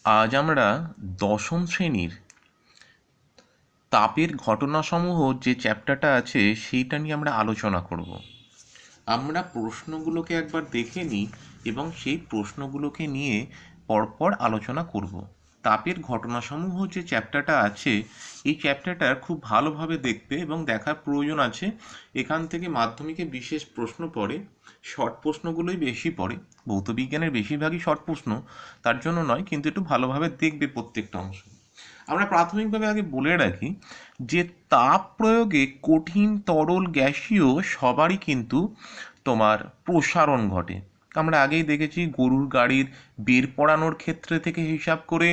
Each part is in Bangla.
আজ আমরা দশম শ্রেণীর তাপের ঘটনাসমূহ যে চ্যাপ্টারটা আছে সেইটা নিয়ে আমরা আলোচনা করব। আমরা প্রশ্নগুলোকে একবার দেখে নিই এবং সেই প্রশ্নগুলোকে নিয়ে পরপর আলোচনা করব। তাপের ঘটনাসমূহ যে চ্যাপ্টারটা আছে এই চ্যাপ্টারটার খুব ভালোভাবে দেখতে এবং দেখার প্রয়োজন আছে। এখান থেকে মাধ্যমিকে বিশেষ প্রশ্ন পড়ে, শর্ট প্রশ্নগুলোই বেশি পড়ে। ভৌতবিজ্ঞানের বেশিরভাগই শর্ট প্রশ্ন, তার জন্য নয়, কিন্তু একটু ভালোভাবে দেখবে প্রত্যেকটা অংশ। আমরা প্রাথমিকভাবে আগে বলে রাখি যে তাপ প্রয়োগে কঠিন, তরল, গ্যাসীয় সবারই কিন্তু তোমার প্রসারণ ঘটে। আমরা আগেই দেখেছি গরুর গাড়ির বের পড়ানোর ক্ষেত্রে থেকে হিসাব করে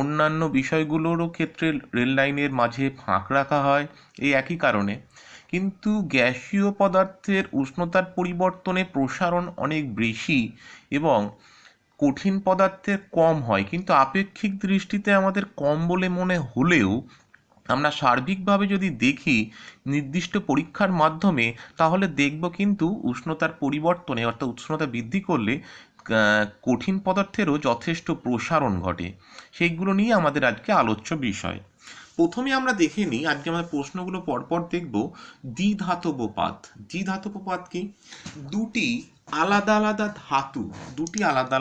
অন্যান্য বিষয়গুলোরও ক্ষেত্রে রেল লাইনের মাঝে ফাঁক রাখা হয় এই একই কারণে। কিন্তু গ্যাসীয় পদার্থের উষ্ণতার পরিবর্তনে প্রসারণ অনেক বেশি এবং কঠিন পদার্থের কম হয়, কিন্তু আপেক্ষিক দৃষ্টিতে আমাদের কম বলে মনে হলেও আমরা সার্বিকভাবে যদি দেখি নির্দিষ্ট পরীক্ষার মাধ্যমে, তাহলে দেখব কিন্তু উষ্ণতার পরিবর্তনে অর্থাৎ উষ্ণতা বৃদ্ধি করলে কঠিন পদার্থেরও যথেষ্ট প্রসারণ ঘটে। সেইগুলো নিয়ে আমাদের আজকে আলোচ্য বিষয়। প্রথমে আমরা দেখে নিই, আজকে আমরা প্রশ্নগুলো পরপর দেখব। দ্বিধাতবপাত। দ্বিধাতবপাত কি? দুটি আলাদা আলাদা ধাতু, দুটি আলাদা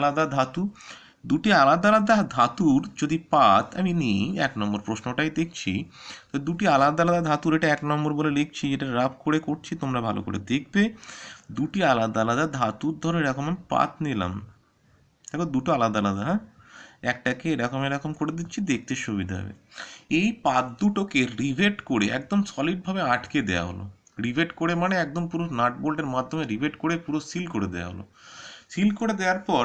আলাদা ধাতুর যদি পাত আমি নিই, 1 নম্বর প্রশ্নটাই দেখছি। তো দুটি আলাদা আলাদা ধাতুর, এটা 1 নম্বর বলে লিখছি, এটা রাফ করে করছি, তোমরা ভালো করে দেখবে। দুটি আলাদা আলাদা ধাতুর ধরো এরকম আমি পাত নিলাম, দেখো দুটো আলাদা আলাদা, হ্যাঁ, একটাকে এরকম এরকম করে দিচ্ছি, দেখতে সুবিধা হবে। এই পাত দুটোকে রিভেট করে একদম সলিডভাবে আটকে দেওয়া হলো। রিভেট করে মানে একদম পুরো নাট বোল্টের মাধ্যমে রিভেট করে পুরো সিল করে দেওয়া হলো। সিল করে দেওয়ার পর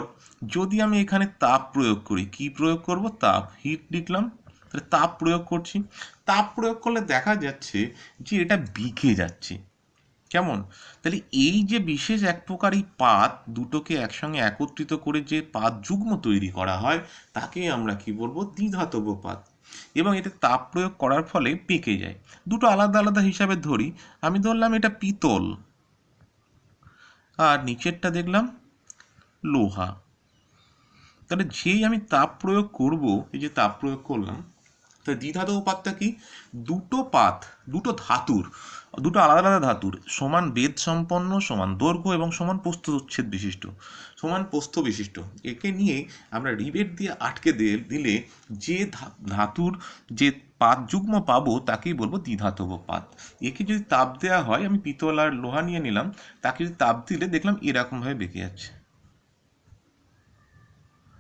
যদি আমি এখানে তাপ প্রয়োগ করি, কি প্রয়োগ করব? তাপ, হিট লিখলাম, তাহলে তাপ প্রয়োগ করছি। তাপ প্রয়োগ করলে দেখা যাচ্ছে যে এটা বিকে যাচ্ছে। কেমন? তাহলে এই যে বিশেষ এক প্রকার এই পাত দুটোকে একসঙ্গে একত্রিত করে যে পাত যুগ্ম তৈরি করা হয়, তাকে আমরা কি বলবো? দ্বিধাতব পাত। এবং এতে তাপ প্রয়োগ করার ফলে পেকে যায়। দুটো আলাদা আলাদা হিসাবে ধরি, আমি ধরলাম এটা পিতল আর নিচেরটা দেখলাম লোহা। তাহলে যেই আমি তাপ প্রয়োগ করব, এই যে তাপ প্রয়োগ করলাম, তো দ্বিধাতব পাতটা কি? দুটো পাত, দুটো আলাদা আলাদা ধাতুর সমান বেধ সম্পন্ন, সমান দৈর্ঘ্য এবং সমান প্রস্থচ্ছেদ বিশিষ্ট, সমান প্রস্থ বিশিষ্ট, একে নিয়ে আমরা রিবেট দিয়ে আটকে দিলে যে ধাতুর যে পাত যুগ্ম পাবো তাকেই বলবো দ্বিধাতব পাত। একে যদি তাপ দেওয়া হয়, আমি পিতল আর লোহা নিয়ে নিলাম, তাকে যদি তাপ দিলে দেখলাম এরকমভাবে বেঁকে যাচ্ছে।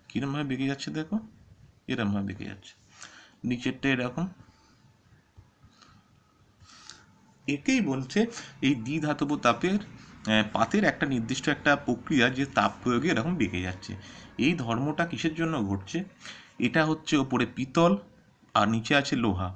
কিরমভাবে বেঁকে যাচ্ছে দেখো, এরমভাবে বেঁকে যাচ্ছে। নিচেরটা এরকম। একেই বলছে এই দ্বিধাতব তাপের পাতের একটা নির্দিষ্ট একটা প্রক্রিয়া, যে তাপ প্রয়োগে এরকম বেঁকে যাচ্ছে। এই ধর্মটা কিসের জন্য ঘটছে? এটা হচ্ছে ওপরে পিতল আর নিচে আছে লোহা।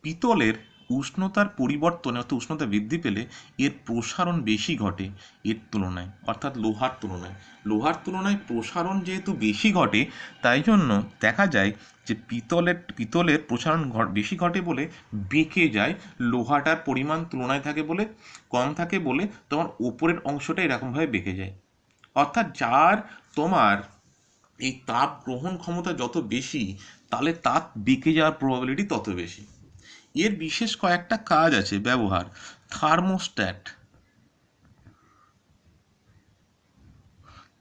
পিতলের উষ্ণতার পরিবর্তনে অর্থাৎ উষ্ণতা বৃদ্ধি পেলে এর প্রসারণ বেশি ঘটে এর তুলনায়, অর্থাৎ লোহার তুলনায় প্রসারণ যেহেতু বেশি ঘটে, তাই জন্য দেখা যায় যে পিতলের প্রসারণ বেশি ঘটে বলে বেঁকে যায়। লোহাটার পরিমাণ তুলনায় থাকে বলে কম থাকে বলে তোমার ওপরের অংশটা এরকমভাবে বেঁকে যায়। অর্থাৎ যার তোমার এই তাপ গ্রহণ ক্ষমতা যত বেশি, তাহলে তাপ বেঁকে যাওয়ার প্রবাবিলিটি তত বেশি। এর বিশেষ কয়েকটা কাজ আছে, ব্যবহার।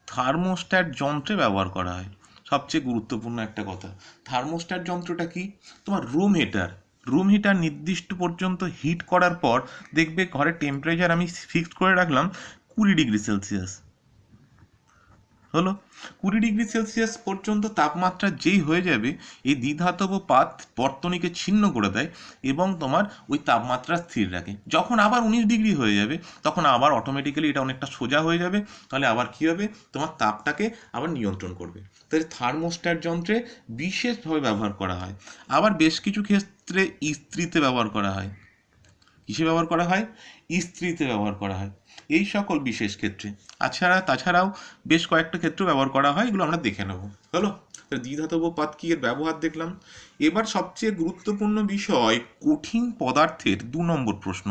থার্মোস্ট্যাট যন্ত্রে ব্যবহার করা হয়। সবচেয়ে গুরুত্বপূর্ণ একটা কথা, থার্মোস্ট্যাট যন্ত্রটা কি? তোমার রুম হিটার নির্দিষ্ট পর্যন্ত হিট করার পর দেখবে ঘরের টেম্পারেচার আমি ফিক্সড করে রাখলাম 20 ডিগ্রি সেলসিয়াস। হলো 20 ডিগ্রি সেলসিয়াস পর্যন্ত তাপমাত্রা যেই হয়ে যাবে, এই দ্বিধাতব পাত বর্তনীকে ছিন্ন করে দেয় এবং তোমার ওই তাপমাত্রা স্থির রাখে। যখন আবার 19 ডিগ্রি হয়ে যাবে, তখন আবার অটোমেটিক্যালি এটা অনেকটা সোজা হয়ে যাবে, তাহলে আবার কী হবে? তোমার তাপটাকে আবার নিয়ন্ত্রণ করবে। তাহলে থার্মোস্ট্যাট যন্ত্রে বিশেষভাবে ব্যবহার করা হয়। আবার বেশ কিছু ক্ষেত্রে ইস্ত্রিতে ব্যবহার করা হয়। কিসে ব্যবহার করা হয়? ইস্ত্রিতে ব্যবহার করা হয় এই সকল বিশেষ ক্ষেত্রে। তাছাড়াও বেশ কয়েকটা ক্ষেত্রে ব্যবহার করা হয়, এগুলো আমরা দেখে নেব। হলো, দ্বিধাতব পাত কি, এর ব্যবহার দেখলাম। এবার সবচেয়ে গুরুত্বপূর্ণ বিষয় কঠিন পদার্থের 2 নম্বর প্রশ্ন,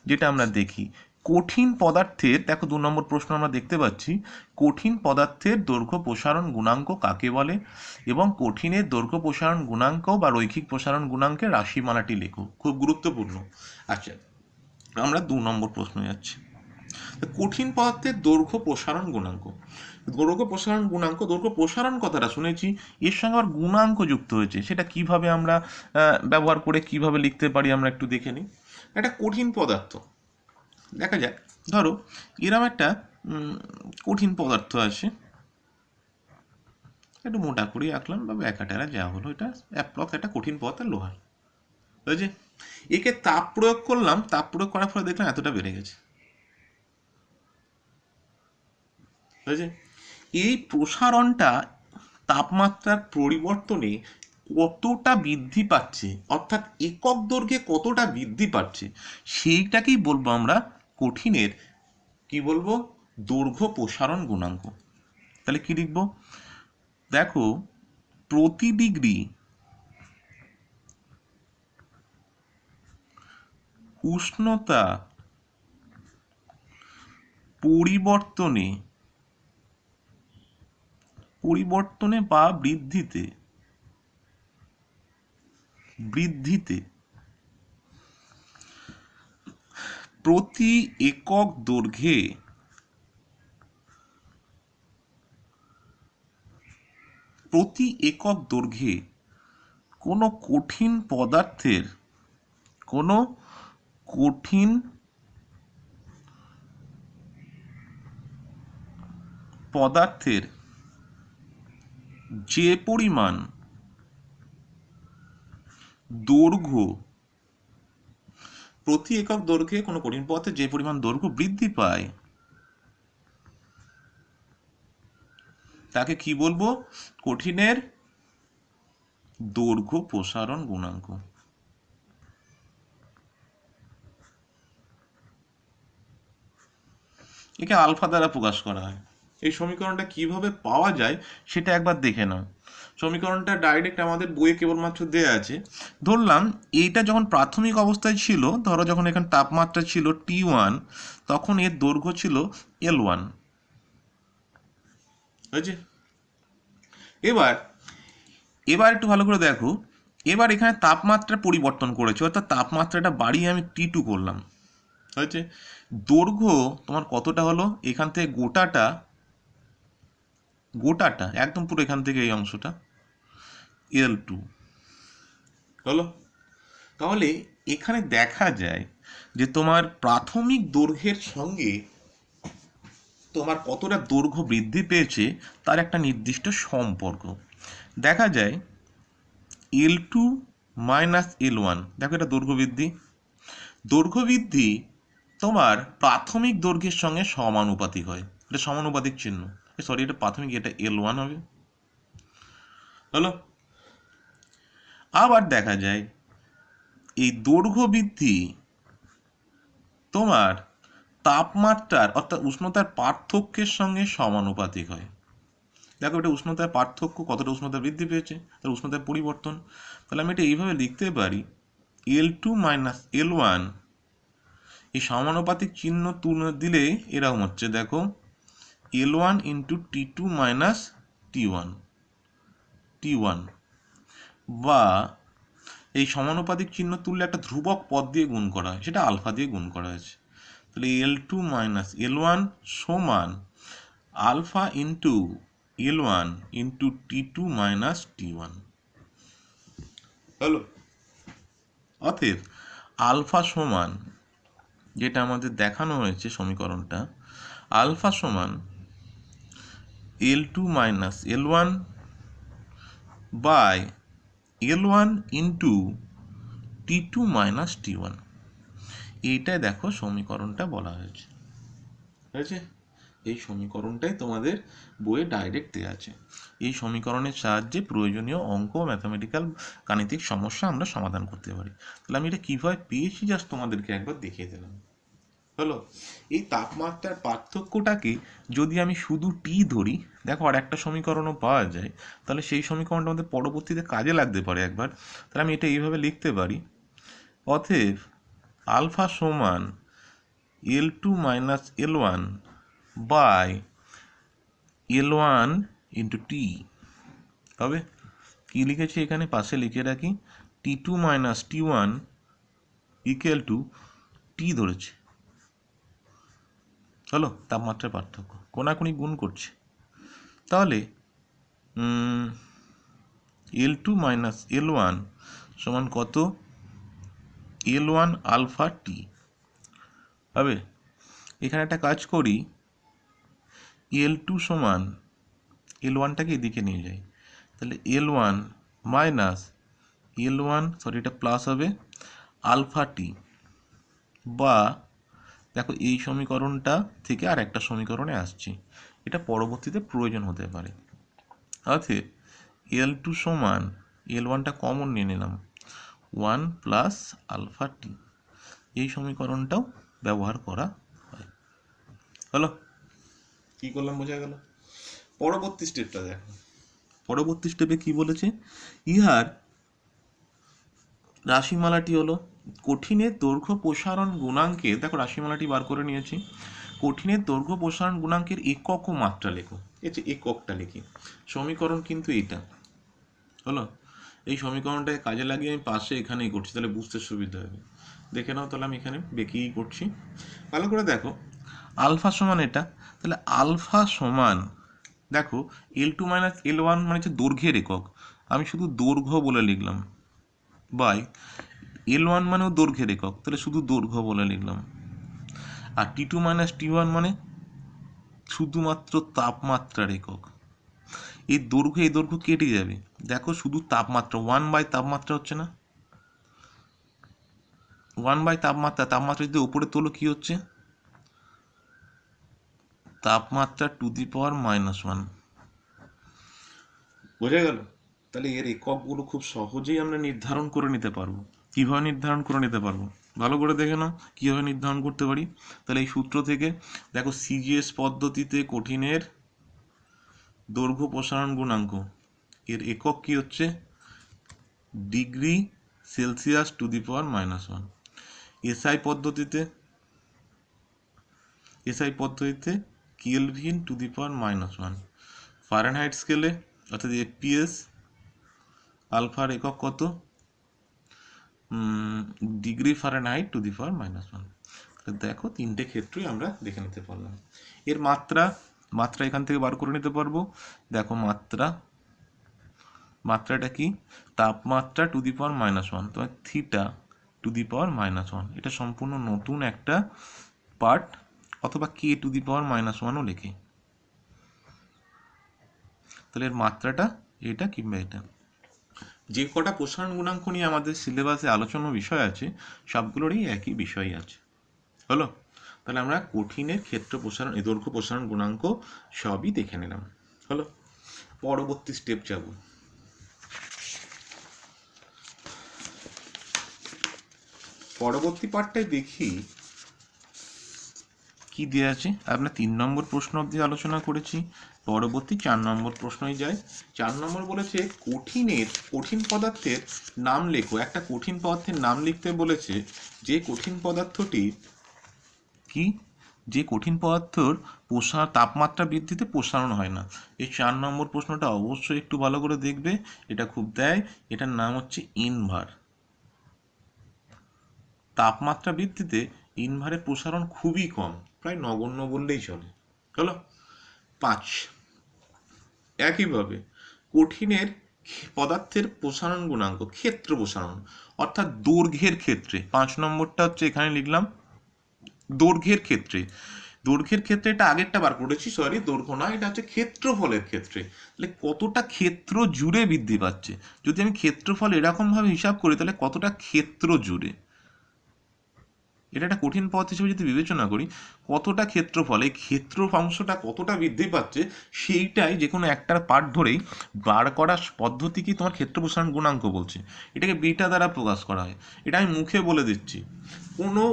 যেটা আমরা দেখি কঠিন পদার্থের, দেখো 2 নম্বর প্রশ্ন আমরা দেখতে পাচ্ছি, কঠিন পদার্থের দৈর্ঘ্য প্রসারণ গুণাঙ্ক কাকে বলে এবং কঠিনের দৈর্ঘ্য প্রসারণ গুণাঙ্ক বা রৈখিক প্রসারণ গুণাঙ্কের রাশিমালাটি লেখো। খুব গুরুত্বপূর্ণ। আচ্ছা, আমরা 2 নম্বর প্রশ্নে যাচ্ছি। কঠিন পদার্থের দৈর্ঘ্য প্রসারণ গুণাঙ্ক। দৈর্ঘ্য প্রসারণ গুণাঙ্ক, দৈর্ঘ্য প্রসারণ কথাটা শুনেছি, এর সঙ্গে আবার গুণাঙ্ক যুক্ত হয়েছে। সেটা কিভাবে আমরা ব্যবহার করে কিভাবে লিখতে পারি আমরা একটু দেখে নিই। একটা কঠিন পদার্থ দেখা যাক, ধরো এরকম একটা কঠিন পদার্থ আছে, একটু মোটা করে আঁকলাম বা ব্যাকাটারা যা হলো, এটা অ্যাপ্রক্স একটা কঠিন পদার্থ লোহার, বুঝেছি? একে তাপ প্রয়োগ করলাম, তাপ প্রয়োগ করার ফলে দেখলাম এতটা বেড়ে গেছে, বুঝেছি? এই প্রসারণটা তাপমাত্রার পরিবর্তনে কতটা বৃদ্ধি পাচ্ছে, অর্থাৎ একক দৈর্ঘ্যে কতটা বৃদ্ধি পাচ্ছে, সেইটাকেই বলবো আমরা কঠিনের কি বলবো, দৈর্ঘ্য প্রসারণ গুণাঙ্ক। তাহলে কি লিখবো, দেখো প্রতি ডিগ্রি উষ্ণতা পরিবর্তনে বা বৃদ্ধিতে প্রতি একক দৈর্ঘ্যে কোনো কঠিন পদার্থের যে পরিমাণ দৈর্ঘ্য, প্রতি একক দৈর্ঘ্যে কোনো কঠিন পদার্থের যে পরিমাণ দৈর্ঘ্য বৃদ্ধি পায় তাকে কি বলবো, কঠিনের দৈর্ঘ্য প্রসারণ গুণাঙ্ক। একে আলফা দ্বারা প্রকাশ করা হয়। এই সমীকরণটা কিভাবে পাওয়া যায় সেটা একবার দেখে নাও। সমীকরণটা ডাইরেক্ট আমাদের বইয়ে কেবলমাত্র দেয়া আছে। ধরলাম এইটা যখন প্রাথমিক অবস্থায় ছিল, ধরো যখন এখানে তাপমাত্রা ছিল T1, তখন এর দৈর্ঘ্য ছিল L1, বুঝেছি? এবার একটু ভালো করে দেখো, এবার এখানে তাপমাত্রা পরিবর্তন করেছে, অর্থাৎ তাপমাত্রাটা বাড়িয়ে আমি T2 করলাম, হয়েছে? দৈর্ঘ্য তোমার কতটা হলো, এখান থেকে গোটাটা একদম পুরো এখান থেকে এই অংশটা L2 হলো। তাহলে এখানে দেখা যায় যে তোমার প্রাথমিক দৈর্ঘ্যের সঙ্গে তোমার কতটা দৈর্ঘ্য বৃদ্ধি পেয়েছে তার একটা নির্দিষ্ট সম্পর্ক দেখা যায়। L2 মাইনাস L1, দেখো এটা দৈর্ঘ্য বৃদ্ধি তোমার প্রাথমিক দৈর্ঘ্যের সঙ্গে সমানুপাতিক হয়। এটা সমানুপাতিক চিহ্ন, সরি এটা প্রাথমিক, এটা L1 হবে, হলো। আবার দেখা যায় এই দৈর্ঘ্য বৃদ্ধি তোমার তাপমাত্রার অর্থাৎ উষ্ণতার পার্থক্যের সঙ্গে সমানুপাতিক হয়। দেখো এটা উষ্ণতার পার্থক্য, কতটা উষ্ণতা বৃদ্ধি পেয়েছে, তার উষ্ণতার পরিবর্তন। তাহলে আমি এটা এইভাবে লিখতে পারি, L2 মাইনাস L1, এই সমানুপাতিক চিহ্ন তুলে দিলে এরকম হচ্ছে, দেখো L1 into T2 minus T1, বা এই সমানুপাতিক চিহ্ন তুললে একটা ধ্রুবক পদ দিয়ে গুণ করা হয়, সেটা আলফা দিয়ে গুণ করা হয়েছে। তাহলে L2 মাইনাস L1 সমান alpha into L1 into T2 minus T1, হলো। অতএব আলফা সমান, যেটা আমাদের দেখানো হয়েছে সমীকরণটা, আলফা সমান L2 minus L1 by L1 into T2 minus T1। এইটাই দেখো সমীকরণটা বলা হয়েছে, হয়েছে? এই সমীকরণটাই তোমাদের বইয়ে ডাইরেক্ট দেওয়া আছে। এই সমীকরণের সাহায্যে প্রয়োজনীয় অঙ্ক, ম্যাথামেটিক্যাল গাণিতিক সমস্যা আমরা সমাধান করতে পারি। তাহলে আমি এটা কীভাবে পেয়েছি জাস্ট তোমাদেরকে একবার দেখিয়ে দিলাম, হলো। এই তাপমাত্রার পার্থক্যটাকে যদি আমি শুধু টি ধরি, দেখো আর একটা সমীকরণও পাওয়া যায়, তাহলে সেই সমীকরণটা আমাদের পরবর্তীতে কাজে লাগতে পারে একবার। তাহলে আমি এটা এইভাবে লিখতে পারি, অতএব আলফা সমান L2 minus L1 by L1 into T হবে। কি লিখেছি এখানে পাশে লিখে রাখি, T2 minus T1 equal to টি ধরেছে, হলো তাপমাত্রার পার্থক্য, কোনাকুনি গুণ করছে। তাহলে L2 মাইনাস L1 সমান কত, L1 আলফা টি হবে। এখানে একটা কাজ করি, L2 সমান L1টাকে এদিকে নিয়ে যাই, তাহলে L1 মাইনাস L1 সরি এটা প্লাস হবে আলফা টি, বা দেখো এই সমীকরণটা থেকে আর একটা সমীকরণে আসছি, এটা পরবর্তীতে প্রয়োজন হতে পারে। অতএব L2 সমান L1টা কমন নিয়ে নিলাম 1 প্লাস আলফা টি, এই সমীকরণটাও ব্যবহার করা হয়। হলো, কি করলাম বোঝা গেল। পরবর্তী স্টেপটা দেখো, পরবর্তী স্টেপে কি বলেছে, ইহার রাশিমালাটি হলো কঠিনের দৈর্ঘ্য প্রসারণ গুণাঙ্কের, দেখো রাশিমালাটি বার করে নিয়েছি, কঠিনের দৈর্ঘ্য প্রসারণ গুণাঙ্কের একক ও মাত্রা লেখো। এই যে এককটা লিখি, সমীকরণ কিন্তু এইটা হলো, এই সমীকরণটাকে কাজে লাগিয়ে আমি পাশে এখানেই করছি, তাহলে বুঝতে সুবিধা হবে। দেখে নাও, তাহলে আমি এখানে বেঁকেই করছি, ভালো করে দেখো। আলফা সমান এটা, তাহলে আলফা সমান দেখো L2 মাইনাস L1 মানে হচ্ছে দৈর্ঘ্যের একক, আমি শুধু দৈর্ঘ্য বলে লিখলাম, বাই L1 মানেও দৈর্ঘ্যের একক, তাহলে শুধু দৈর্ঘ্য বলে লিখলাম। আর T2 মাইনাস T1 মানে শুধুমাত্র তাপমাত্রার একক। এই দৈর্ঘ্য কেটে যাবে, দেখো শুধু তাপমাত্রা 1 বাই তাপমাত্রা হচ্ছে না, 1 বাই তাপমাত্রা যদি উপরে তোলো কি হচ্ছে, তাপমাত্রা টু দি পাওয়ার -1। বোঝা গেল? তাহলে এর এককগুলো খুব সহজেই আমরা নির্ধারণ করে নিতে পারবো। কীভাবে নির্ধারণ করে নিতে পারবো ভালো করে দেখে নাও, কীভাবে নির্ধারণ করতে পারি। তাহলে এই সূত্র থেকে দেখো, সিজিএস পদ্ধতিতে কঠিনের দৈর্ঘ্য প্রসারণ গুণাঙ্ক, এর একক কি হচ্ছে degree Celsius to the power -1। SI পদ্ধতিতে kelvin to the power -1। Fahrenheit স্কেলে অর্থাৎ এফপিএস আলফার একক কত, degree Fahrenheit to the power -1। দেখো তিনটে ক্ষেত্রেই আমরা দেখে নিতে পারলাম। এর মাত্রা এখান থেকে বার করে নিতে পারবো। দেখো মাত্রাটা কি, তাপমাত্রা টু দি পাওয়ার -1, তোমার থিটা টু দি পাওয়ার -1, এটা সম্পূর্ণ নতুন একটা পার্ট, অথবা কে টু দি পাওয়ার -1ও লেখে। তাহলে এর মাত্রাটা এটা কিংবা এটা। যে কটা প্রসারণ গুণাঙ্ক নিয়ে আমাদের সিলেবাসে আলোচনা বিষয় আছে, সবগুলোরই একই বিষয় আছে। হলো, তাহলে আমরা কঠিনের ক্ষেত্র প্রসারণ, দৈর্ঘ্য প্রসারণ গুণাঙ্ক সবই দেখে নিলাম। হলো, পরবর্তী স্টেপ যাব। পরবর্তী পার্টটাই দেখি কি দেওয়া আছে। আমরা 3 নম্বর প্রশ্ন অবধি আলোচনা করেছি, পরবর্তী 4 নম্বর প্রশ্নই যায়। 4 নম্বর বলেছে কঠিন পদার্থের নাম লেখো। একটা কঠিন পদার্থের নাম লিখতে বলেছে, যে কঠিন পদার্থটি কি, যে কঠিন পদার্থর তাপমাত্রা বৃদ্ধিতে প্রসারণ হয় না। এই 4 নম্বর প্রশ্নটা অবশ্যই একটু ভালো করে দেখবে, এটা খুব দেয়। এটার নাম হচ্ছে ইনভার। তাপমাত্রা বৃদ্ধিতে ইনভারের প্রসারণ খুবই কম, প্রায় নগণ্য বললেই চলে। চলো 5, একইভাবে কঠিনের পদার্থের প্রসারণ গুণাঙ্ক, ক্ষেত্র প্রসারণ অর্থাৎ দৈর্ঘ্যের ক্ষেত্রে। 5 নম্বরটা হচ্ছে এখানে লিখলাম দৈর্ঘ্যের ক্ষেত্রে। এটা আগেরটা বার করেছি, সরি দৈর্ঘ্য না, এটা হচ্ছে ক্ষেত্রফলের ক্ষেত্রে। তাহলে কতটা ক্ষেত্র জুড়ে বৃদ্ধি পাচ্ছে, যদি আমি ক্ষেত্রফল এরকমভাবে হিসাব করি, তাহলে কতটা ক্ষেত্র জুড়ে, এটা একটা কঠিন পথ হিসেবে যদি বিবেচনা করি, কতটা ক্ষেত্রফল, এই ক্ষেত্র অংশটা কতটা বৃদ্ধি পাচ্ছে, সেইটাই যে কোনো একটার পার্ট ধরেই বার করার পদ্ধতি কি তোমার ক্ষেত্র প্রসারণ গুণাঙ্ক বলছে। এটাকে বিটা দ্বারা প্রকাশ করা হয়। এটা আমি মুখে বলে দিচ্ছি, কোনো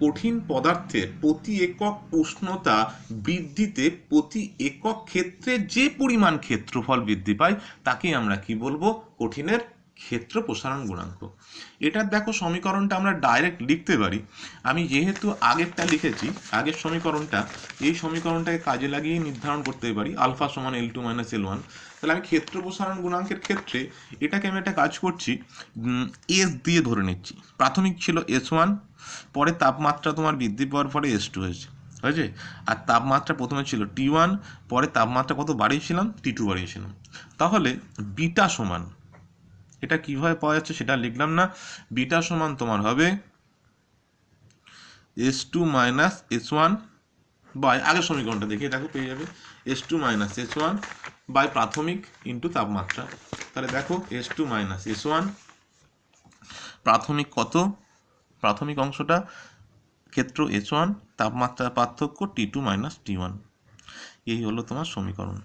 কঠিন পদার্থের প্রতি একক উষ্ণতা বৃদ্ধিতে প্রতি একক ক্ষেত্রে যে পরিমাণ ক্ষেত্রফল বৃদ্ধি পায়, তাকে আমরা কি বলবো, কঠিনের ক্ষেত্র প্রসারণ গুণাঙ্ক। এটার দেখো সমীকরণটা আমরা ডাইরেক্ট লিখতে পারি। আমি যেহেতু আগেরটা লিখেছি, আগের সমীকরণটা, এই সমীকরণটাকে কাজে লাগিয়ে নির্ধারণ করতে পারি আলফা সমান L2 মাইনাস L1। তাহলে আমি ক্ষেত্র প্রসারণ গুণাঙ্কের ক্ষেত্রে এটাকে আমি একটা কাজ করছি, এস দিয়ে ধরে নিচ্ছি। প্রাথমিক ছিল S1, পরে তাপমাত্রা তোমার বৃদ্ধি পাওয়ার পরে S2 হয়েছে, হয়েছে। আর তাপমাত্রা প্রথমে ছিল T1, পরে তাপমাত্রা কত বাড়িয়েছিলাম, T2 বাড়িয়েছিলাম। তাহলে বিটা সমান, এটা কিভাবে পাওয়া যাচ্ছে সেটা লিখলাম না, বিটা সমান তোমার হবে S2 মাইনাস S1 বাই, আগের সমীকরণটা দেখে দেখো পেয়ে যাবে, S2 মাইনাস S1 বাই প্রাথমিক ইন্টু তাপমাত্রা। তাহলে দেখো S2 মাইনাস S1, প্রাথমিক কত, প্রাথমিক অংশটা ক্ষেত্র S1, তাপমাত্রার পার্থক্য T2 মাইনাস T1। এই হলো তোমার সমীকরণ।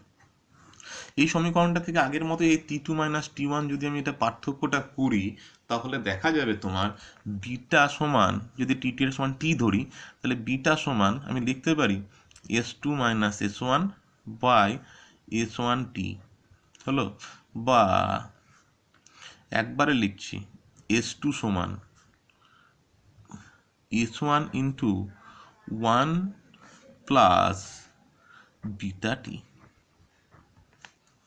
এই সমীকরণটা থেকে আগের মতো এই T2 মাইনাস T1 যদি আমি এটা পার্থক্যটা করি, তাহলে দেখা যাবে তোমার বিটা সমান, যদি T2 এর সমান T ধরি, তাহলে বিটা সমান আমি লিখতে পারি S2 minus S1 by S1T হলো, বা একবারে লিখছি S2 সমান S1 into 1 plus beta T।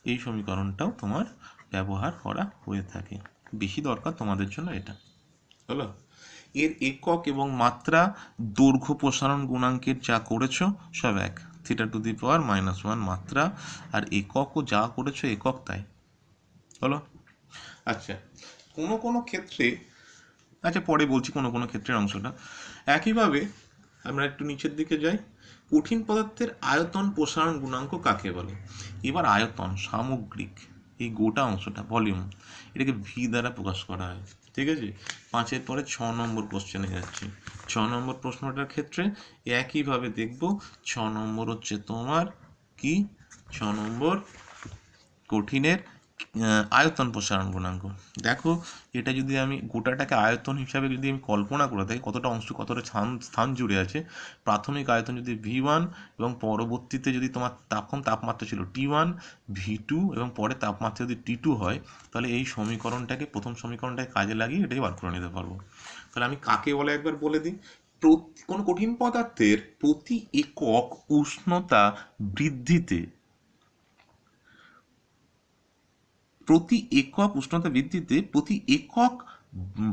এই সমীকরণটাও তোমার ব্যবহার করা হয়ে থাকে, বেশি দরকার তোমাদের জন্য এটা হলো। এর একক এবং মাত্রা দৈর্ঘ্য প্রসারণ গুণাঙ্কের যা করেছো সব এক, θ⁻⁻1 মাত্রা, আর এককও যা করেছো একক তাই হলো। আচ্ছা, কোনো কোনো ক্ষেত্রে, আচ্ছা পরে বলছি কোনো কোনো ক্ষেত্রের অংশটা। একইভাবে আমরা একটু নিচের দিকে যাই, কঠিন পদার্থের আয়তন প্রসারণ গুণাঙ্ক কাকে বলে? এবার আয়তন সামগ্রিক এই গোটা অংশটা ভলিউম, এটাকে ভি দ্বারা প্রকাশ করা হয়, ঠিক আছে। 5-এর পরে 6 নম্বর কোশ্চেনে যাচ্ছি। 6 নম্বর প্রশ্নটার ক্ষেত্রে একইভাবে দেখব। 6 নম্বর হচ্ছে তোমার কি, 6 নম্বর কঠিনের আয়তন প্রসারণ গুণাঙ্ক। দেখো এটা যদি আমি গোটাটাকে আয়তন হিসাবে যদি আমি কল্পনা করে থাকি, কতটা অংশ কতটা স্থান জুড়ে আছে, প্রাথমিক আয়তন যদি V1 এবং পরবর্তীতে যদি তোমার তখন তাপমাত্রা ছিল T1, V2 এবং পরে তাপমাত্রা যদি T2 হয়, তাহলে এই সমীকরণটাকে, প্রথম সমীকরণটাকে কাজে লাগিয়ে এটাকে বার করে নিতে পারবো। তাহলে আমি কাকে বলে একবার বলে দিই। কোনো কঠিন পদার্থের প্রতি একক উষ্ণতা বৃদ্ধিতে, প্রতি একক উষ্ণতা বৃদ্ধিতে প্রতি একক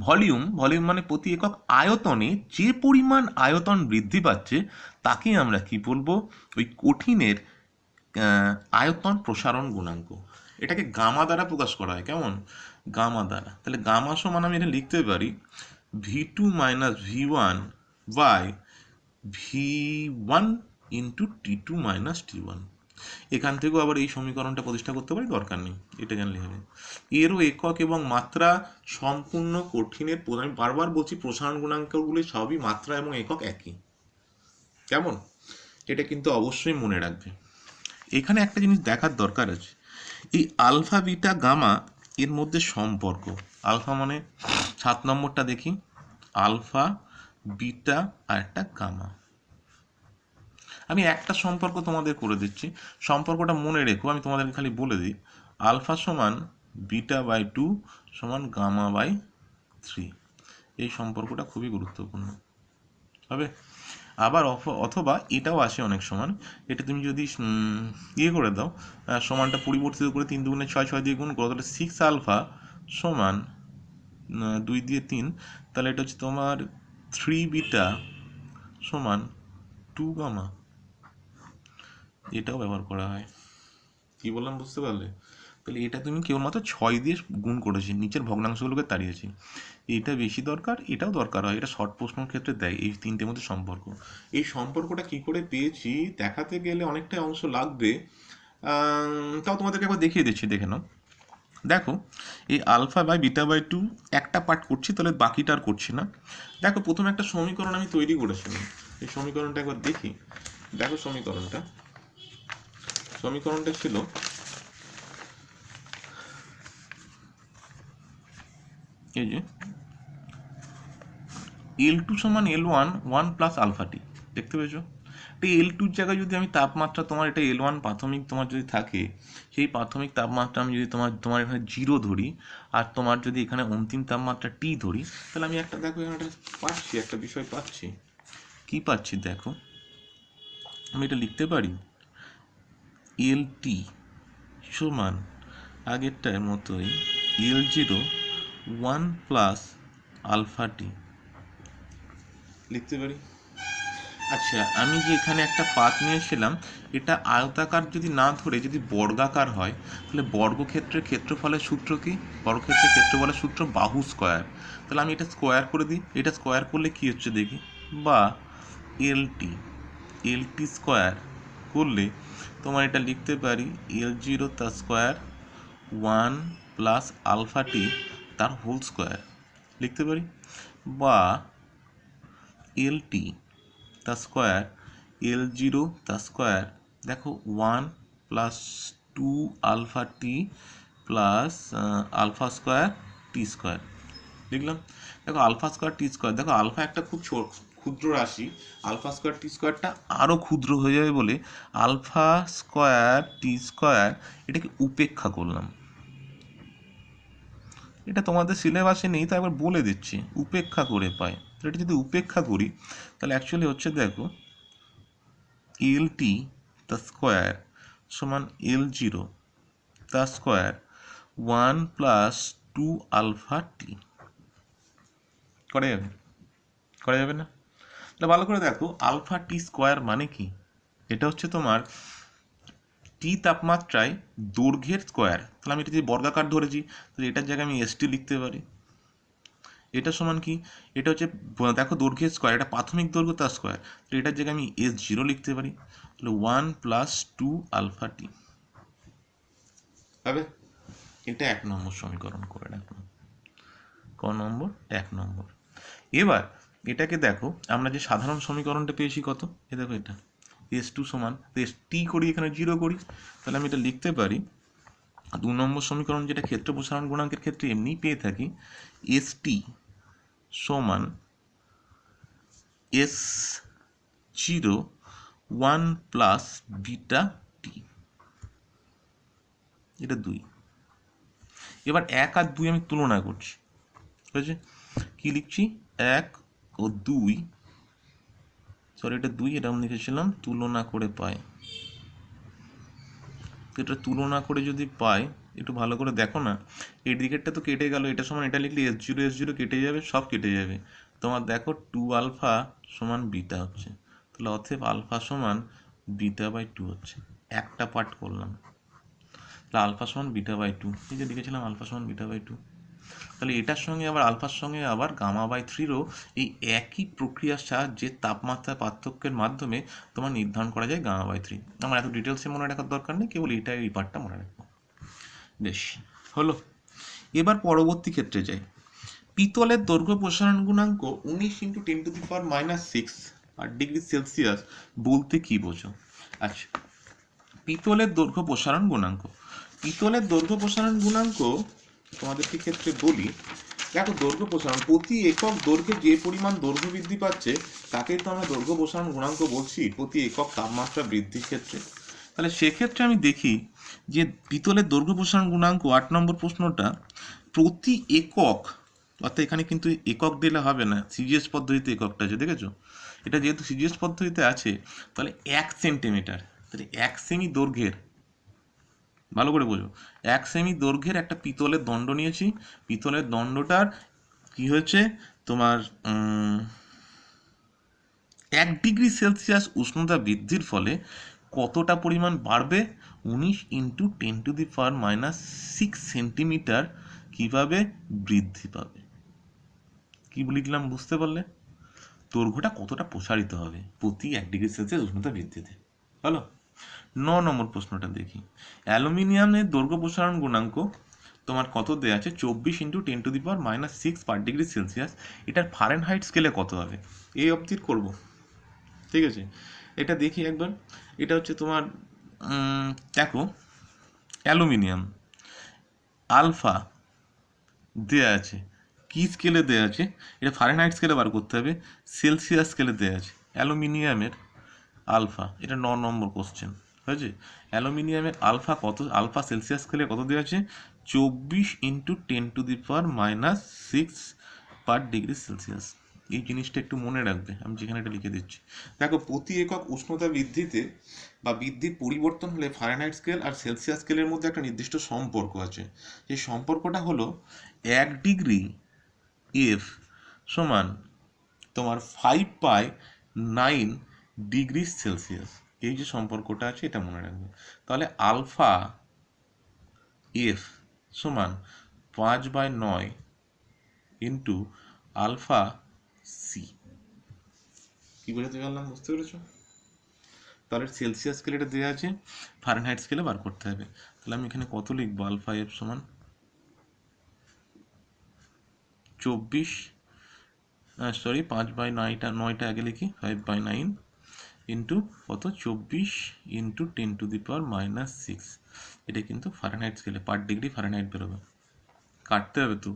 ভলিউম, ভলিউম মানে প্রতি একক আয়তনে যে পরিমাণ আয়তন বৃদ্ধি পাচ্ছে তাকে আমরা কি বলবো, ওই কঠিনের আয়তন প্রসারণ গুণাঙ্ক। এটাকে গামা দ্বারা প্রকাশ করা হয়, কেমন, গামা দ্বারা। তাহলে গামা সমান আমি এটা লিখতে পারি V2 minus V1 by V1 into T2 minus T1। এখান থেকেও আবার এই সমীকরণটা প্রতিষ্ঠা করতে পারি, দরকার নেই, এটা জানলে হবে। এরও একক এবং মাত্রা সম্পূর্ণ কঠিনের, আমি বারবার বলছি প্রসারণ গুণাঙ্কগুলি সবই মাত্রা এবং একক একই, কেমন, এটা কিন্তু অবশ্যই মনে রাখবে। এখানে একটা জিনিস দেখার দরকার আছে, এই আলফা বিটা গামা এর মধ্যে সম্পর্ক। আলফা মানে 7 নম্বরটা দেখি, আলফা বিটা আর একটা গামা। আমি একটা সম্পর্ক তোমাদের করে দিচ্ছি, সম্পর্কটা মনে রেখো, আমি তোমাদেরকে খালি বলে দিই। আলফা সমান বিটা বাই 2 সমান গামা বাই 3। এই সম্পর্কটা খুবই গুরুত্বপূর্ণ হবে। আবার অথবা এটাও আসে অনেক সমান, এটা তুমি যদি ইয়ে করে দাও, সমানটা পরিবর্তিত করে 3 দুগুণে 6, 6 দিয়ে গুণ করো, তাহলে 6 আলফা সমান 2 দিয়ে 3, তাহলে এটা হচ্ছে তোমার 3 বিটা সমান 2 গামা। এটাও ব্যবহার করা হয়, কি বললাম বুঝতে পারলে? তাহলে এটা তুমি কেবলমাত্র 6 দিয়ে গুণ করেছি, নিচের ভগ্নাংশগুলোকে তাড়িয়েছি। এটা বেশি দরকার, এটাও দরকার হয়, এটা শর্ট প্রশ্নের ক্ষেত্রে দেয় এই তিনটের মধ্যে সম্পর্ক। এই সম্পর্কটা কি করে পেয়েছি দেখাতে গেলে অনেকটাই অংশ লাগবে, তাও তোমাদেরকে একবার দেখিয়ে দিচ্ছি, দেখে নাও। দেখো এই আলফা বাই বিটা বাই 2 একটা পার্ট করছি, তাহলে বাকিটা আর করছি না। দেখো প্রথমে একটা সমীকরণ আমি তৈরি করেছিলাম, এই সমীকরণটা একবার দেখি। দেখো সমীকরণটা ছিল এই যে L2 সমান L1 1 প্লাস আলফা টি, দেখতে পেয়েছো? একটা L2 জায়গায় যদি আমি তাপমাত্রা তোমার এটা L1 প্রাথমিক তোমার যদি থাকে, সেই প্রাথমিক তাপমাত্রা আমি যদি তোমার এখানে 0 ধরি, আর তোমার যদি এখানে অন্তিম তাপমাত্রা T ধরি, তাহলে আমি একটা দেখো এখানে পাচ্ছি, একটা বিষয় পাচ্ছি। কি পাচ্ছি দেখো, আমি এটা লিখতে পারি LT সমান আগেরটার মতোই L0 1 প্লাস আলফা টি লিখতে পারি। আচ্ছা, আমি যে এখানে একটা পাত নিয়েছিলাম, এটা আয়তাকার যদি না ধরে যদি বর্গাকার হয়, তাহলে বর্গক্ষেত্রের ক্ষেত্রফলের সূত্র কি? বর্গক্ষেত্রের ক্ষেত্রফলের সূত্র বাহু স্কয়ার। তাহলে আমি এটা স্কোয়ার করে দিই। এটা স্কোয়ার করলে কি হচ্ছে দেখি, বা এলটি স্কোয়ার করলে তোমার এটা লিখতে পারি L0 তার স্কোয়ার 1 প্লাস আলফা টি তার হোল স্কোয়ার লিখতে পারি, বা এলটি তার স্কোয়ার L0 তার স্কোয়ার দেখো 1 plus 2 alpha T plus alpha square T square লিখলাম। দেখো আলফা স্কোয়ার টি স্কোয়ার, দেখো আলফা একটা খুব ক্ষুদ্র রাশি, আলফা স্কোয়ার টি স্কোয়ারটা আরও ক্ষুদ্র হয়ে যাবে বলে আলফা স্কোয়ার টি স্কোয়ার এটাকে উপেক্ষা করলাম। এটা তোমাদের সিলেবাসে নেই, তাই একবার বলে দিচ্ছি, উপেক্ষা করে পাই। তো এটা যদি উপেক্ষা করি তাহলে অ্যাকচুয়ালি হচ্ছে দেখো LT তার স্কোয়ার সমান L0 তার স্কোয়ার 1 প্লাস 2 আলফা টি। করা যাবে? করা যাবে না? তাহলে ভালো করে দেখো, আলফা টি স্কোয়ার মানে কি? এটা হচ্ছে তোমার টি তাপমাত্রায় দৈর্ঘ্যের স্কোয়ার। তাহলে আমি এটা যদি বর্গাকার ধরেছি, তাহলে এটার জায়গায় আমি ST লিখতে পারি। এটা সমান কি? এটা হচ্ছে দেখো দৈর্ঘ্যের স্কোয়ার, এটা প্রাথমিক দৈর্ঘ্য তার স্কোয়ার, তো এটার জায়গায় আমি S0 লিখতে পারি। তাহলে 1 প্লাস 2 আলফা টি হবে। এটা 1 নম্বর সমীকরণ করে রাখলাম। ক নম্বর? 1 নম্বর। এবার এটাকে দেখো, আমরা যে সাধারণ সমীকরণটা পেয়েছি কত, এ দেখো এটা S2 সমান ST করি, এখানে 0 করি, তাহলে আমি এটা লিখতে পারি 2 নম্বর সমীকরণ, যেটা ক্ষেত্র প্রসারণ গুণাঙ্কের ক্ষেত্রে এমনি পেয়ে থাকি, ST সমান S0 1 প্লাস বিটা টি, এটা 2। এবার 1 আর 2 আমি তুলনা করছি, বুঝেছি? কি লিখছি, 1 ও 2, সরি এটা 2, এটা আমি লিখেছিলাম তুলনা করে পাই। এটা তুলনা করে যদি পাই, একটু ভালো করে দেখো না, এই দিকেরটা তো কেটে গেল, এটা সমান এটা লিখলে S0 কেটে যাবে, সব কেটে যাবে। তোমার দেখো 2 আলফা সমান বিটা হচ্ছে, তাহলে অতএব আলফা সমান বিটা বাই 2 হচ্ছে। একটা পার্ট করলাম, তাহলে আলফা সমান বিটা বাই 2, এই যে লিখেছিলাম আলফা সমান বিটা বাই 2। তাহলে এটার সঙ্গে আবার আলফার সঙ্গে আবার গামা বাই 3রও এই একই প্রক্রিয়ার সাহায্যে তাপমাত্রা পার্থক্যের মাধ্যমে তোমার নির্ধারণ করা যায় গামা বাই 3। আমার এত ডিটেলসে মনে রাখার দরকার নেই, কেবল এই পার্টটা মনে রাখবো। বেশ হলো। এবার পরবর্তী ক্ষেত্রে যাই। পিতলের দৈর্ঘ্য প্রসারণ গুণাঙ্ক 19 × 10⁻⁶ আর ডিগ্রি সেলসিয়াস বলতে কি বোঝো? আচ্ছা, পিতলের দৈর্ঘ্য প্রসারণ গুণাঙ্ক, পিতলের দৈর্ঘ্য প্রসারণ গুণাঙ্ক তোমাদেরকে ক্ষেত্রে বলি, দেখো দৈর্ঘ্য প্রসারণ প্রতি একক দৈর্ঘ্যে যে পরিমাণ দৈর্ঘ্য বৃদ্ধি পাচ্ছে তাকেই তো আমরা দৈর্ঘ্য প্রসারণ গুণাঙ্ক বলছি প্রতি একক তাপমাত্রা বৃদ্ধির ক্ষেত্রে। তাহলে সেক্ষেত্রে আমি দেখি যে পিতলের দৈর্ঘ্য প্রসারণ গুণাঙ্ক 8 নম্বর প্রশ্নটা প্রতি একক, অর্থাৎ এখানে কিন্তু একক দিলে হবে না, সিজিএস পদ্ধতিতে এককটা আছে, দেখেছো? এটা যেহেতু সিজিএস পদ্ধতিতে আছে, তাহলে 1 সেন্টিমিটার, তাহলে 1 সেমি দৈর্ঘ্যের, ভালো করে বোঝো, 1 সেমি দৈর্ঘ্যের একটা পিতলের দণ্ড নিয়েছি। পিতলের দণ্ডটার কি হয়েছে তোমার 1 ডিগ্রি সেলসিয়াস উষ্ণতা বৃদ্ধির ফলে কতটা পরিমাণ বাড়বে? 19 × 10⁻⁶ সেন্টিমিটার কিভাবে বৃদ্ধি পাবে। কি লিখলাম বুঝতে পারলে? দৈর্ঘ্যটা কতটা প্রসারিত হবে প্রতি 1 ডিগ্রি সেলসিয়াস উষ্ণতা বৃদ্ধিতে। হলো। 9 নম্বর প্রশ্নটা দেখি। অ্যালুমিনিয়ামের দৈর্ঘ্য প্রসারণ গুণাঙ্ক তোমার কত দেওয়া আছে? 24 × 10⁻⁶ পার ডিগ্রি সেলসিয়াস। এটার ফারেনহাইট স্কেলে কত হবে? এই অবধির করব, ঠিক আছে? এটা দেখি একবার। এটা হচ্ছে তোমার দেখো অ্যালুমিনিয়াম আলফা দেয়া আছে, কি স্কেলে দেয়া আছে? এটা ফারেনহাইট স্কেলে বার করতে হবে, সেলসিয়াস স্কেলে দেয়া আছে। অ্যালুমিনিয়ামের আলফা, এটা 9 নম্বর কোশ্চেন হয়েছে। অ্যালুমিনিয়ামের আলফা কত, আলফা সেলসিয়াস স্কেলে কত দেওয়া আছে, 24 × 10⁻⁻6 পার ডিগ্রি সেলসিয়াস। এই জিনিসটা একটু মনে রাখবে, আমি যেখানে এটা লিখে দিচ্ছি। দেখো, প্রতি একক উষ্ণতা বৃদ্ধিতে বা বৃদ্ধির পরিবর্তন হলে ফারেনহাইট স্কেল আর সেলসিয়াস স্কেলের মধ্যে একটা নির্দিষ্ট সম্পর্ক আছে। সেই সম্পর্কটা হলো 1 ডিগ্রি এফ সমান তোমার 5/9 ডিগ্রি সেলসিয়াস। এই যে সম্পর্কটা আছে এটা মনে রাখবে। তাহলে আলফা এফ সমান 5/9 ইন্টু আলফা সি। কী বোঝাতে পারলাম, বুঝতে পেরেছ? তাহলে সেলসিয়াস স্কেলে এটা দেওয়া আছে, ফারেনহাইট স্কেলে বার করতে হবে। তাহলে আমি এখানে কত লিখবো, আলফা এফ সমান 24, 5/9টা আগে লিখি, 5/9 ইন্টু কত, 24 × 10⁻⁻6। এটা কিন্তু ফারেনহাইট স্কেলে পার ডিগ্রি ফারেনহাইট বেরোবে। কাটতে হবে তো,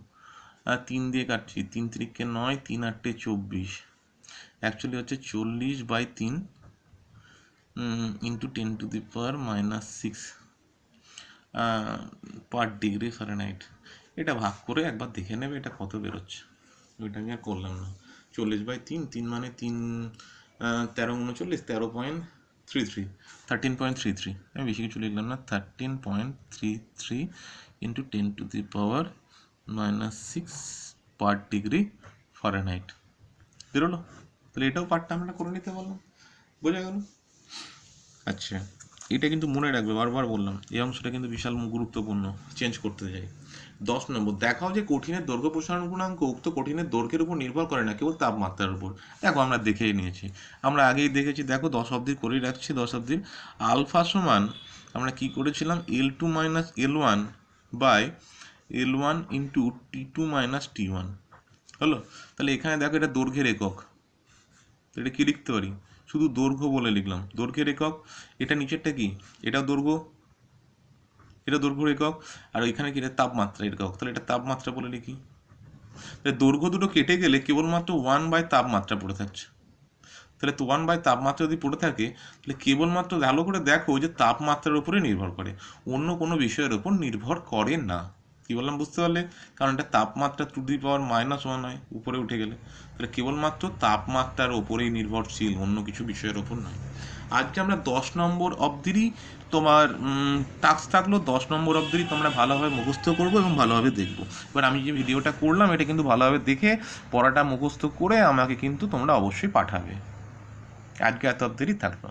3 দিয়ে কাটছি, 3 × 3 = 9, 3 × 8 = 24, অ্যাকচুয়ালি হচ্ছে 40/3 × 10⁻⁻6 পার ডিগ্রি ফারেনহাইট। এটা ভাগ করে একবার দেখে নেবে এটা কত বেরোচ্ছে। ওইটা আমি আর করলাম না। 40/3, 3 মানে 3, 13 × 39, 13.33, 13.33। আমি বেশি কিছু লিখলাম না, 13.33 × 10⁻⁻6 পার ডিগ্রি ফারেনহাইট বেরোলো। তাহলে এটাও পার্টটা আমরা করে নিতে পারলাম, বোঝা গেল? আচ্ছা, এটা কিন্তু মনে রাখবে, বারবার বললাম এই অংশটা কিন্তু বিশাল গুরুত্বপূর্ণ। চেঞ্জ করতে যাই। 10 নম্বর, দেখাও যে কঠিনের দৈর্ঘ্য প্রসারণ গুণাঙ্ক উক্ত কঠিনের দৈর্ঘ্যের উপর নির্ভর করে না, কেবল তাপমাত্রার উপর। দেখো, আমরা দেখেই নিয়েছি, আমরা আগেই দেখেছি। দেখো 10 অবধি করেই রাখছি। 10 অবধি আলফা সমান আমরা কি করেছিলাম, L2 - L1 by L1 × T2 - T1 হলো। তাহলে এখানে দেখো এটা দৈর্ঘ্যের একক, এটা কি লিখতে পারি, শুধু দৈর্ঘ্য বলে লিখলাম, দৈর্ঘ্যের একক। এটা নিচেরটা কি, এটা দৈর্ঘ্য, এটা দৈর্ঘ্যের একক। আর ওইখানে কি, এটা তাপমাত্রা একক, তাহলে এটা তাপমাত্রা বলে লিখি। তাহলে দৈর্ঘ্য দুটো কেটে গেলে কেবলমাত্র 1/তাপমাত্রা পড়ে থাকছে। তাহলে তো 1/তাপমাত্রা যদি পড়ে থাকে, তাহলে কেবলমাত্র ভালো করে দেখো যে তাপমাত্রার উপরে নির্ভর করে, অন্য কোনো বিষয়ের উপর নির্ভর করে না। কী বললাম, বুঝতে পারলে? কারণ এটা তাপমাত্রা টু দি পাওয়ার -1 হয়, উপরে উঠে গেলে। তাহলে কেবলমাত্র তাপমাত্রার ওপরেই নির্ভরশীল, অন্য কিছু বিষয়ের ওপর নয়। আজকে আমরা 10 নম্বর অবধিরই তোমার টাস্ক থাকলো। 10 নম্বর অবধিরই তোমরা ভালোভাবে মুখস্থ করবো এবং ভালোভাবে দেখবো। এবার আমি যে ভিডিওটা করলাম এটা কিন্তু ভালোভাবে দেখে পড়াটা মুখস্থ করে আমাকে কিন্তু তোমরা অবশ্যই পাঠাবে। আজকে এত অবধিরই থাকলো।